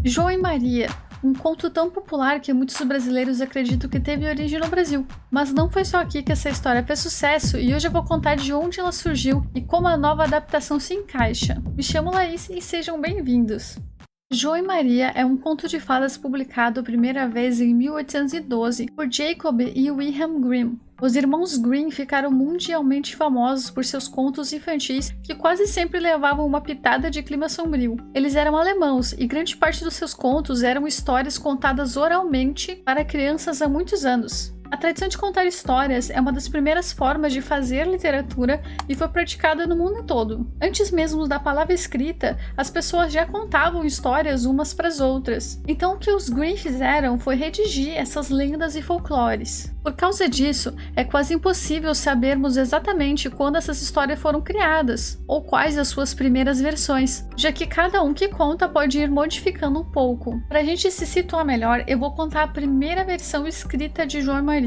João e Maria, um conto tão popular que muitos brasileiros acreditam que teve origem no Brasil. Mas não foi só aqui que essa história fez sucesso e hoje eu vou contar de onde ela surgiu e como a nova adaptação se encaixa. Me chamo Laís e sejam bem-vindos! João e Maria é um conto de fadas publicado a primeira vez em 1812 por Jacob e Wilhelm Grimm. Os irmãos Grimm ficaram mundialmente famosos por seus contos infantis que quase sempre levavam uma pitada de clima sombrio. Eles eram alemãos e grande parte dos seus contos eram histórias contadas oralmente para crianças há muitos anos. A tradição de contar histórias é uma das primeiras formas de fazer literatura e foi praticada no mundo todo. Antes mesmo da palavra escrita, as pessoas já contavam histórias umas para as outras. Então o que os Grimm fizeram foi redigir essas lendas e folclores. Por causa disso, é quase impossível sabermos exatamente quando essas histórias foram criadas, ou quais as suas primeiras versões, já que cada um que conta pode ir modificando um pouco. Para a gente se situar melhor, eu vou contar a primeira versão escrita de João e Maria.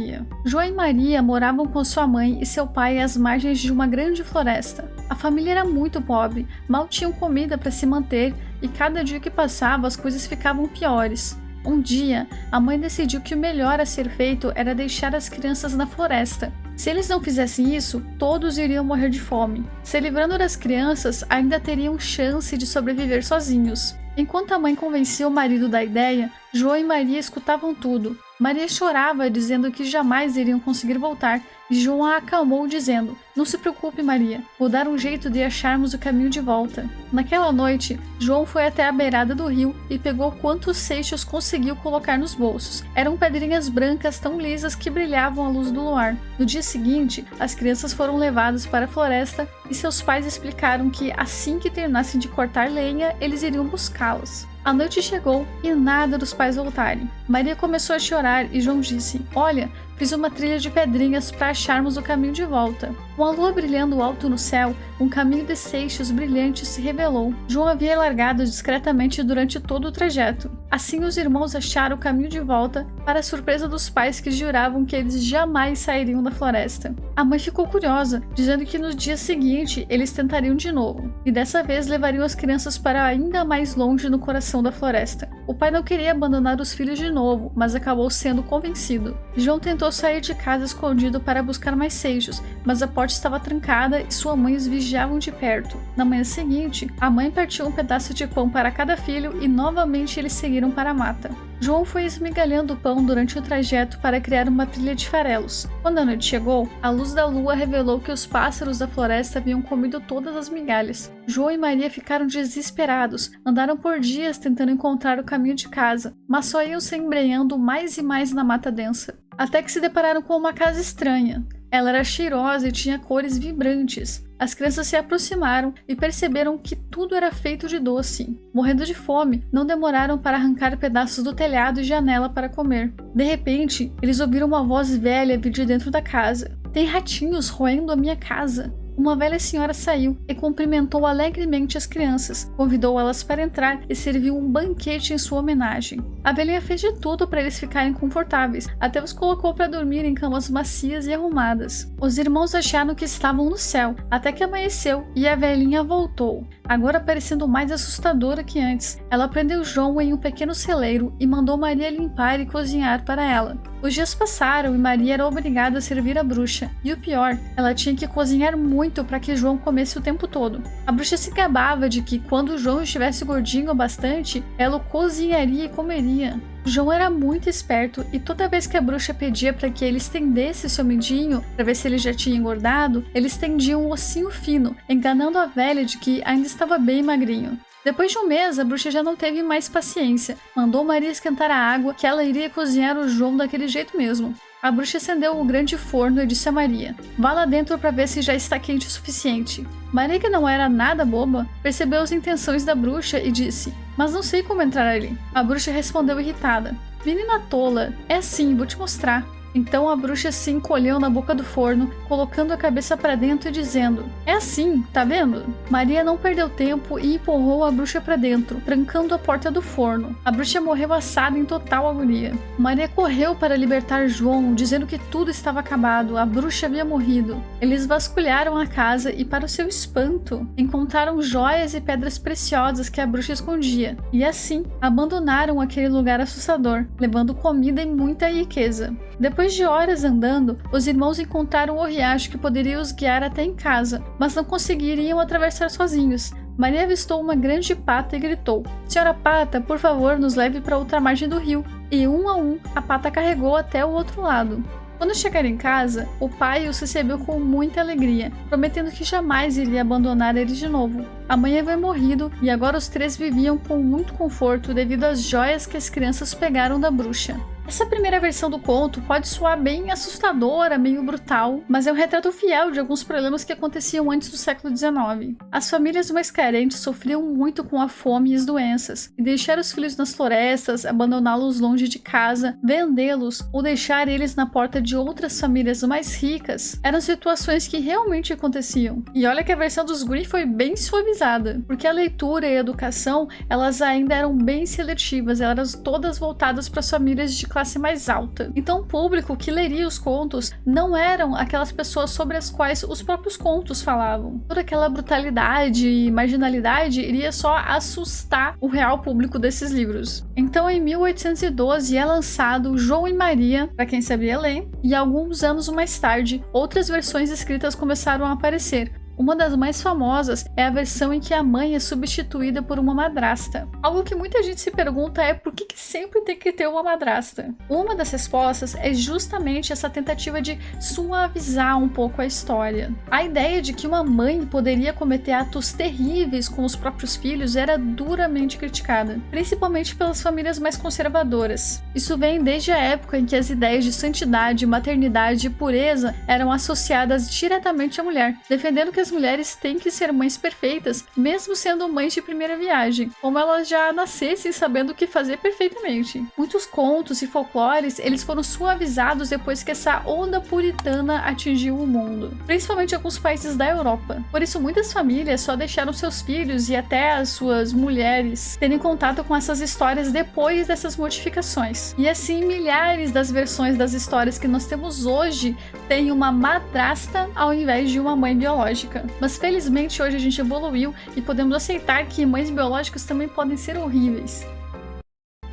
João e Maria moravam com sua mãe e seu pai às margens de uma grande floresta. A família era muito pobre, mal tinham comida para se manter e cada dia que passava as coisas ficavam piores. Um dia, a mãe decidiu que o melhor a ser feito era deixar as crianças na floresta. Se eles não fizessem isso, todos iriam morrer de fome. Se livrando das crianças, ainda teriam chance de sobreviver sozinhos. Enquanto a mãe convencia o marido da ideia, João e Maria escutavam tudo. Maria chorava, dizendo que jamais iriam conseguir voltar, e João a acalmou, dizendo: "Não se preocupe, Maria, vou dar um jeito de acharmos o caminho de volta." Naquela noite, João foi até a beirada do rio e pegou quantos seixos conseguiu colocar nos bolsos. Eram pedrinhas brancas tão lisas que brilhavam à luz do luar. No dia seguinte, as crianças foram levadas para a floresta e seus pais explicaram que, assim que terminassem de cortar lenha, eles iriam buscá-los. A noite chegou e nada dos pais voltarem. Maria começou a chorar e João disse: "Olha, fiz uma trilha de pedrinhas para acharmos o caminho de volta." Com a lua brilhando alto no céu, um caminho de seixos brilhantes se revelou. João havia largado discretamente durante todo o trajeto. Assim os irmãos acharam o caminho de volta, para a surpresa dos pais que juravam que eles jamais sairiam da floresta. A mãe ficou curiosa, dizendo que no dia seguinte eles tentariam de novo, e dessa vez levariam as crianças para ainda mais longe no coração da floresta. O pai não queria abandonar os filhos de novo, mas acabou sendo convencido. João tentou sair de casa escondido para buscar mais seixos, mas a porta estava trancada e sua mãe os vigiavam de perto. Na manhã seguinte, a mãe partiu um pedaço de pão para cada filho e novamente eles seguiram para a mata. João foi esmigalhando o pão durante o trajeto para criar uma trilha de farelos. Quando a noite chegou, a luz da lua revelou que os pássaros da floresta haviam comido todas as migalhas. João e Maria ficaram desesperados, andaram por dias tentando encontrar o caminho de casa, mas só iam se embrenhando mais e mais na mata densa. Até que se depararam com uma casa estranha. Ela era cheirosa e tinha cores vibrantes. As crianças se aproximaram e perceberam que tudo era feito de doce. Morrendo de fome, não demoraram para arrancar pedaços do telhado e janela para comer. De repente, eles ouviram uma voz velha vir de dentro da casa. "Tem ratinhos roendo a minha casa." Uma velha senhora saiu e cumprimentou alegremente as crianças, convidou elas para entrar e serviu um banquete em sua homenagem. A velhinha fez de tudo para eles ficarem confortáveis, até os colocou para dormir em camas macias e arrumadas. Os irmãos acharam que estavam no céu, até que amanheceu e a velhinha voltou, agora parecendo mais assustadora que antes. Ela prendeu João em um pequeno celeiro e mandou Maria limpar e cozinhar para ela. Os dias passaram e Maria era obrigada a servir a bruxa, e o pior, ela tinha que cozinhar muito para que João comesse o tempo todo. A bruxa se gabava de que, quando João estivesse gordinho o bastante, ela o cozinharia e comeria. João era muito esperto e toda vez que a bruxa pedia para que ele estendesse seu mindinho para ver se ele já tinha engordado, ele estendia um ossinho fino, enganando a velha de que ainda estava bem magrinho. Depois de um mês, a bruxa já não teve mais paciência. Mandou Maria esquentar a água, que ela iria cozinhar o João daquele jeito mesmo. A bruxa acendeu o grande forno e disse a Maria: "Vá lá dentro para ver se já está quente o suficiente." Maria, que não era nada boba, percebeu as intenções da bruxa e disse: "Mas não sei como entrar ali." A bruxa respondeu irritada: "Menina tola, é assim, vou te mostrar." Então a bruxa se encolheu na boca do forno, colocando a cabeça para dentro e dizendo: "É assim, tá vendo?" Maria não perdeu tempo e empurrou a bruxa para dentro, trancando a porta do forno. A bruxa morreu assada em total agonia. Maria correu para libertar João, dizendo que tudo estava acabado, a bruxa havia morrido. Eles vasculharam a casa e, para o seu espanto, encontraram joias e pedras preciosas que a bruxa escondia. E assim, abandonaram aquele lugar assustador, levando comida e muita riqueza. Depois de horas andando, os irmãos encontraram o riacho que poderia os guiar até em casa, mas não conseguiriam atravessar sozinhos. Maria avistou uma grande pata e gritou: "Senhora Pata, por favor, nos leve para outra margem do rio." E um a um, a pata carregou até o outro lado. Quando chegaram em casa, o pai os recebeu com muita alegria, prometendo que jamais iria abandonar eles de novo. A mãe havia morrido e agora os três viviam com muito conforto devido às joias que as crianças pegaram da bruxa. Essa primeira versão do conto pode soar bem assustadora, meio brutal, mas é um retrato fiel de alguns problemas que aconteciam antes do século XIX. As famílias mais carentes sofriam muito com a fome e as doenças, e deixar os filhos nas florestas, abandoná-los longe de casa, vendê-los ou deixar eles na porta de outras famílias mais ricas eram situações que realmente aconteciam. E olha que a versão dos guri foi bem suavizada, porque a leitura e a educação, elas ainda eram bem seletivas, elas eram todas voltadas para as famílias de classe mais alta. Então o público que leria os contos não eram aquelas pessoas sobre as quais os próprios contos falavam. Toda aquela brutalidade e marginalidade iria só assustar o real público desses livros. Então em 1812 é lançado João e Maria, para quem sabia ler, e alguns anos mais tarde, outras versões escritas começaram a aparecer. Uma das mais famosas é a versão em que a mãe é substituída por uma madrasta. Algo que muita gente se pergunta é por que sempre tem que ter uma madrasta? Uma das respostas é justamente essa tentativa de suavizar um pouco a história. A ideia de que uma mãe poderia cometer atos terríveis com os próprios filhos era duramente criticada, principalmente pelas famílias mais conservadoras. Isso vem desde a época em que as ideias de santidade, maternidade e pureza eram associadas diretamente à mulher, defendendo que as mulheres têm que ser mães perfeitas, mesmo sendo mães de primeira viagem, como elas já nascessem sabendo o que fazer perfeitamente. Muitos contos e folclores, eles foram suavizados depois que essa onda puritana atingiu o mundo, principalmente alguns países da Europa. Por isso, muitas famílias só deixaram seus filhos e até as suas mulheres terem contato com essas histórias depois dessas modificações. E assim, milhares das versões das histórias que nós temos hoje têm uma madrasta ao invés de uma mãe biológica. Mas felizmente hoje a gente evoluiu e podemos aceitar que mães biológicas também podem ser horríveis.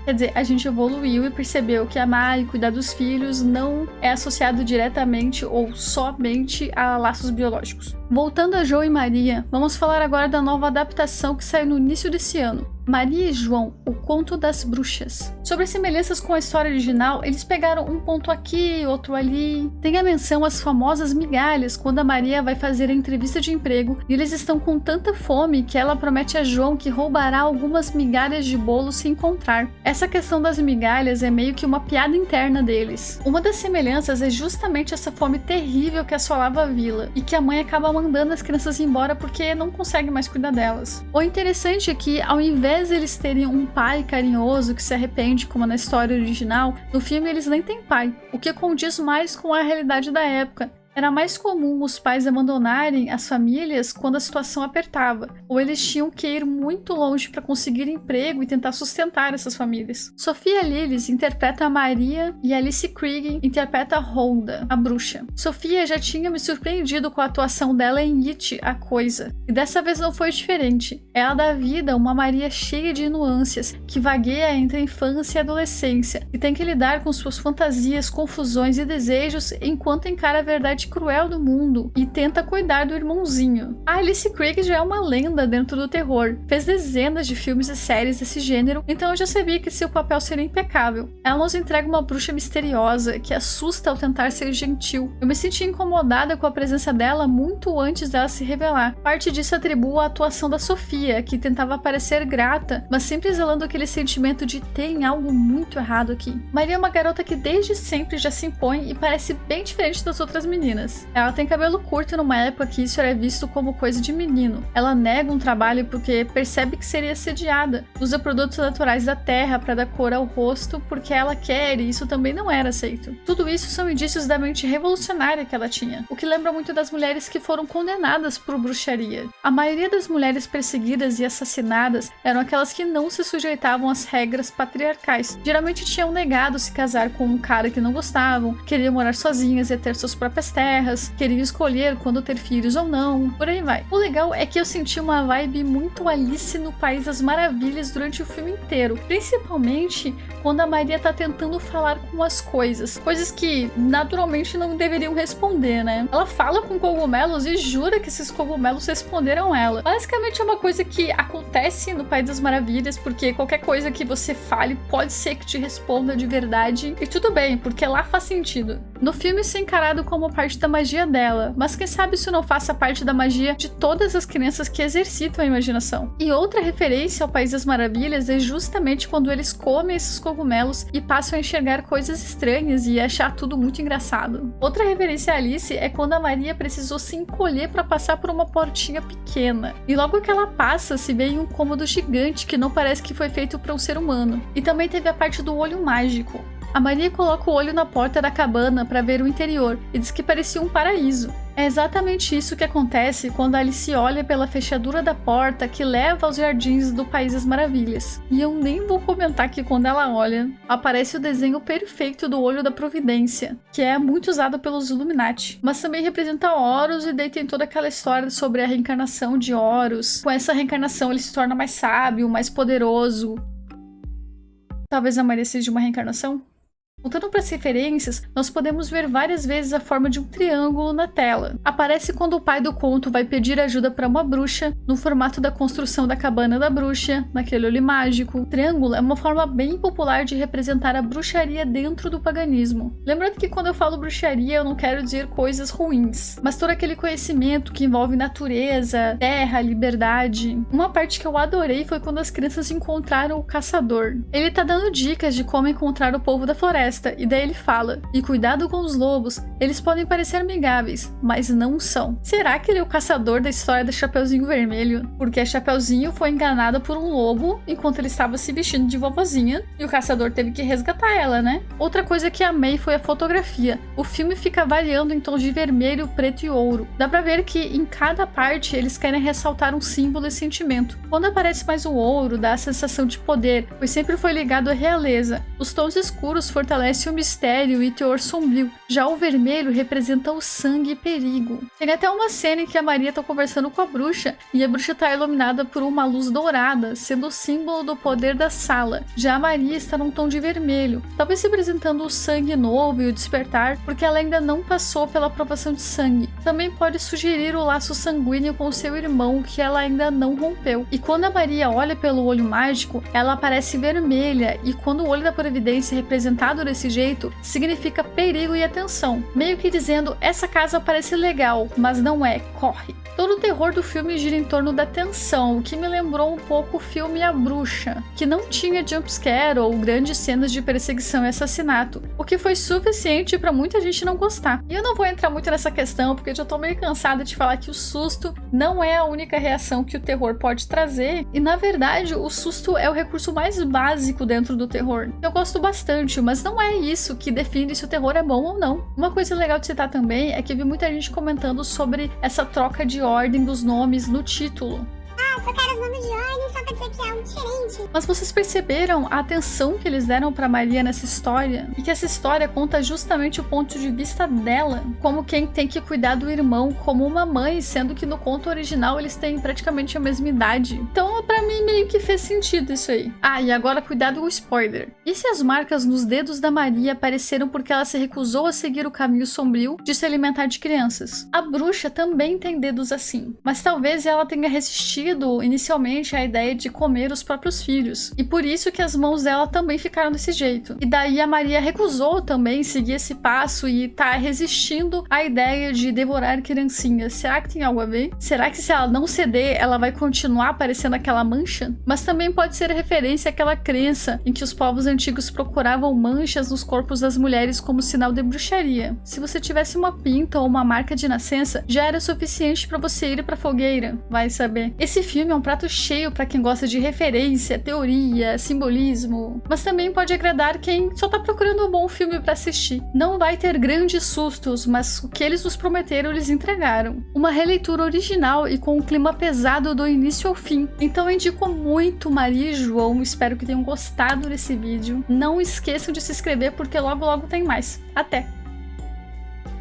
Quer dizer, a gente evoluiu e percebeu que amar e cuidar dos filhos não é associado diretamente ou somente a laços biológicos. Voltando a João e Maria, vamos falar agora da nova adaptação que saiu no início desse ano. Maria e João, o Conto das Bruxas. Sobre as semelhanças com a história original, eles pegaram um ponto aqui, outro ali. Tem a menção às famosas migalhas, quando a Maria vai fazer a entrevista de emprego e eles estão com tanta fome que ela promete a João que roubará algumas migalhas de bolo se encontrar. Essa questão das migalhas é meio que uma piada interna deles. Uma das semelhanças é justamente essa fome terrível que assolava a vila e que a mãe acaba mandando as crianças embora porque não consegue mais cuidar delas. O interessante é que, ao invés de eles terem um pai carinhoso que se arrepende, como na história original, no filme eles nem têm pai, o que condiz mais com a realidade da época. Era mais comum os pais abandonarem as famílias quando a situação apertava, ou eles tinham que ir muito longe para conseguir emprego e tentar sustentar essas famílias. Sophia Lillis interpreta a Maria e Alice Krige interpreta a Holda, a bruxa. Sophia já tinha me surpreendido com a atuação dela em It, a Coisa, e dessa vez não foi diferente. Ela dá vida a uma Maria cheia de nuances, que vagueia entre a infância e a adolescência, e tem que lidar com suas fantasias, confusões e desejos enquanto encara a verdade cruel do mundo e tenta cuidar do irmãozinho. A Alice Krige já é uma lenda dentro do terror, fez dezenas de filmes e séries desse gênero, então eu já sabia que seu papel seria impecável. Ela nos entrega uma bruxa misteriosa que assusta ao tentar ser gentil. Eu me senti incomodada com a presença dela muito antes dela se revelar. Parte disso atribuo à atuação da Sophia, que tentava parecer grata, mas sempre exalando aquele sentimento de tem algo muito errado aqui. Maria é uma garota que desde sempre já se impõe e parece bem diferente das outras meninas. meninas. Ela tem cabelo curto numa época que isso era visto como coisa de menino. Ela nega um trabalho porque percebe que seria assediada. Usa produtos naturais da terra para dar cor ao rosto porque ela quer e isso também não era aceito. Tudo isso são indícios da mente revolucionária que ela tinha, o que lembra muito das mulheres que foram condenadas por bruxaria. A maioria das mulheres perseguidas e assassinadas eram aquelas que não se sujeitavam às regras patriarcais. Geralmente tinham negado se casar com um cara que não gostavam, queriam morar sozinhas e ter suas próprias terras, queriam escolher quando ter filhos ou não, por aí vai. O legal é que eu senti uma vibe muito Alice no País das Maravilhas durante o filme inteiro, principalmente quando a Maria tá tentando falar com as coisas que naturalmente não deveriam responder, né? Ela fala com cogumelos e jura que esses cogumelos responderam ela. Basicamente é uma coisa que acontece no País das Maravilhas, porque qualquer coisa que você fale pode ser que te responda de verdade, e tudo bem, porque lá faz sentido. No filme isso é encarado como parte da magia dela, mas quem sabe isso não faça parte da magia de todas as crianças que exercitam a imaginação. E outra referência ao País das Maravilhas é justamente quando eles comem esses cogumelos e passam a enxergar coisas estranhas e achar tudo muito engraçado. Outra referência a Alice é quando a Maria precisou se encolher para passar por uma portinha pequena. E logo que ela passa, se vê em um cômodo gigante que não parece que foi feito para um ser humano. E também teve a parte do olho mágico. A Maria coloca o olho na porta da cabana para ver o interior e diz que parecia um paraíso. É exatamente isso que acontece quando Alice olha pela fechadura da porta que leva aos jardins do País das Maravilhas. E eu nem vou comentar que quando ela olha, aparece o desenho perfeito do olho da Providência, que é muito usado pelos Illuminati. Mas também representa Horus e daí tem toda aquela história sobre a reencarnação de Horus. Com essa reencarnação ele se torna mais sábio, mais poderoso. Talvez a Maria seja uma reencarnação? Voltando para as referências, nós podemos ver várias vezes a forma de um triângulo na tela. Aparece quando o pai do conto vai pedir ajuda para uma bruxa, no formato da construção da cabana da bruxa, naquele olho mágico. O triângulo é uma forma bem popular de representar a bruxaria dentro do paganismo. Lembrando que quando eu falo bruxaria, eu não quero dizer coisas ruins, mas todo aquele conhecimento que envolve natureza, terra, liberdade. Uma parte que eu adorei foi quando as crianças encontraram o caçador. Ele tá dando dicas de como encontrar o povo da floresta. E daí ele fala, e cuidado com os lobos, eles podem parecer amigáveis, mas não são. Será que ele é o caçador da história do Chapeuzinho Vermelho? Porque a Chapeuzinho foi enganada por um lobo enquanto ele estava se vestindo de vovozinha, e o caçador teve que resgatar ela, né? Outra coisa que amei foi a fotografia. O filme fica variando em tons de vermelho, preto e ouro. Dá pra ver que em cada parte eles querem ressaltar um símbolo e sentimento. Quando aparece mais o ouro, dá a sensação de poder, pois sempre foi ligado à realeza. Os tons escuros fortalecem o mistério e teor sombrio. Já o vermelho representa o sangue e perigo. Tem até uma cena em que a Maria tá conversando com a bruxa e a bruxa tá iluminada por uma luz dourada, sendo o símbolo do poder da sala. Já a Maria está num tom de vermelho, talvez representando o sangue novo e o despertar, porque ela ainda não passou pela provação de sangue. Também pode sugerir o laço sanguíneo com seu irmão que ela ainda não rompeu. E quando a Maria olha pelo olho mágico, ela aparece vermelha, e quando o olho da Providência é representado desse jeito, significa perigo e atenção, meio que dizendo, essa casa parece legal, mas não é, corre. Todo o terror do filme gira em torno da tensão, o que me lembrou um pouco o filme A Bruxa, que não tinha jumpscare ou grandes cenas de perseguição e assassinato, o que foi suficiente para muita gente não gostar. E eu não vou entrar muito nessa questão, porque eu já tô meio cansada de falar que o susto não é a única reação que o terror pode trazer, e na verdade o susto é o recurso mais básico dentro do terror. Eu gosto bastante, mas não é isso que define se o terror é bom ou não. Uma coisa legal de citar também é que eu vi muita gente comentando sobre essa troca de ordem dos nomes no título. Trocaram os nomes de ordem só pra dizer que é um diferente. Mas vocês perceberam a atenção que eles deram pra Maria nessa história? E que essa história conta justamente o ponto de vista dela, como quem tem que cuidar do irmão como uma mãe, sendo que no conto original eles têm praticamente a mesma idade. Então, pra mim, meio que fez sentido isso aí. Ah, e agora cuidado com o spoiler. E se as marcas nos dedos da Maria apareceram porque ela se recusou a seguir o caminho sombrio de se alimentar de crianças? A bruxa também tem dedos assim, mas talvez ela tenha resistido inicialmente à ideia de comer os próprios filhos. E por isso que as mãos dela também ficaram desse jeito. E daí a Maria recusou também seguir esse passo e tá resistindo à ideia de devorar criancinhas. Será que tem algo a ver? Será que se ela não ceder, ela vai continuar aparecendo aquela mancha? Mas também pode ser referência àquela crença em que os povos antigos procuravam manchas nos corpos das mulheres como sinal de bruxaria. Se você tivesse uma pinta ou uma marca de nascença, já era suficiente para você ir pra fogueira. Vai saber. Esse filme é um prato cheio para quem gosta de referência, teoria, simbolismo, mas também pode agradar quem só tá procurando um bom filme para assistir. Não vai ter grandes sustos, mas o que eles nos prometeram eles entregaram. Uma releitura original e com um clima pesado do início ao fim. Então eu indico muito Maria e João, espero que tenham gostado desse vídeo. Não esqueçam de se inscrever porque logo logo tem mais. Até!